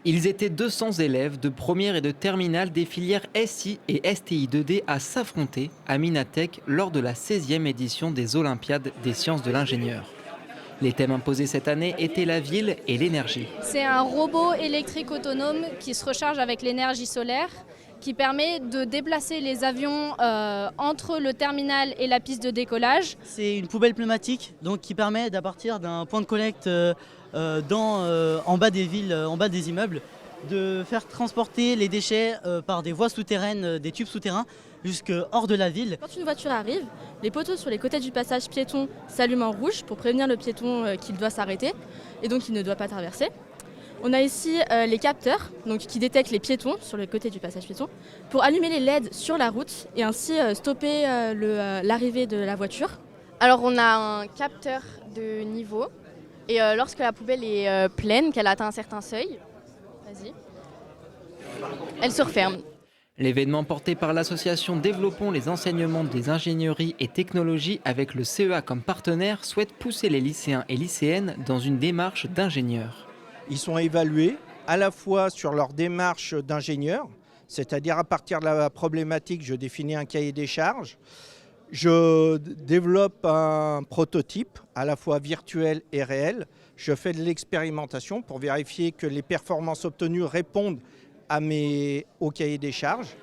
Ils étaient 200 élèves de première et de terminale des filières SI et STI 2D à s'affronter à Minatech lors de la 16e édition des Olympiades des sciences de l'ingénieur. Les thèmes imposés cette année étaient la ville et l'énergie. C'est un robot électrique autonome qui se recharge avec l'énergie solaire, qui permet de déplacer les avions entre le terminal et la piste de décollage. C'est une poubelle pneumatique donc, qui permet d'à partir d'un point de collecte en bas des villes, en bas des immeubles, de faire transporter les déchets par des voies souterraines, des tubes souterrains, jusque hors de la ville. Quand une voiture arrive, les poteaux sur les côtés du passage piéton s'allument en rouge pour prévenir le piéton qu'il doit s'arrêter et donc il ne doit pas traverser. On a ici les capteurs donc, qui détectent les piétons sur le côté du passage piéton pour allumer les LED sur la route et ainsi stopper l'arrivée de la voiture. Alors on a un capteur de niveau et lorsque la poubelle est pleine, qu'elle atteint un certain seuil, elle se referme. L'événement porté par l'association Développons les enseignements des ingénieries et technologies avec le CEA comme partenaire souhaite pousser les lycéens et lycéennes dans une démarche d'ingénieur. Ils sont évalués à la fois sur leur démarche d'ingénieur, c'est-à-dire à partir de la problématique, je définis un cahier des charges, je développe un prototype à la fois virtuel et réel, je fais de l'expérimentation pour vérifier que les performances obtenues répondent au cahier des charges.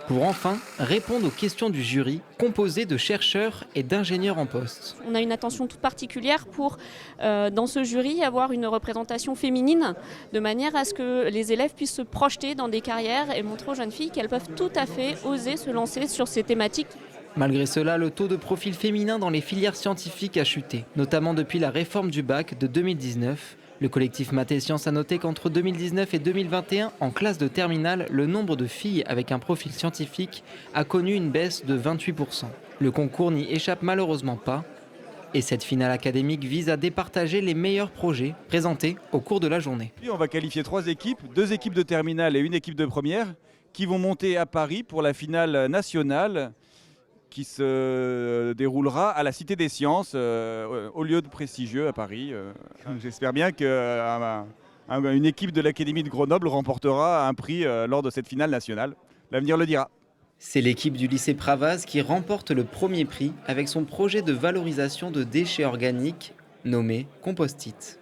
Pour enfin répondre aux questions du jury, composé de chercheurs et d'ingénieurs en poste. On a une attention toute particulière pour, dans ce jury, avoir une représentation féminine, de manière à ce que les élèves puissent se projeter dans des carrières et montrer aux jeunes filles qu'elles peuvent tout à fait oser se lancer sur ces thématiques. Malgré cela, le taux de profil féminin dans les filières scientifiques a chuté, notamment depuis la réforme du bac de 2019. Le collectif Maths et Sciences a noté qu'entre 2019 et 2021, en classe de terminale, le nombre de filles avec un profil scientifique a connu une baisse de 28%. Le concours n'y échappe malheureusement pas. Et cette finale académique vise à départager les meilleurs projets présentés au cours de la journée. Puis on va qualifier 3 équipes, 2 équipes de terminale et une équipe de première, qui vont monter à Paris pour la finale nationale qui se déroulera à la Cité des Sciences, au lieu de prestigieux à Paris. J'espère bien qu'une équipe de l'Académie de Grenoble remportera un prix lors de cette finale nationale. L'avenir le dira. C'est l'équipe du lycée Pravaz qui remporte le premier prix avec son projet de valorisation de déchets organiques nommé Compost-it.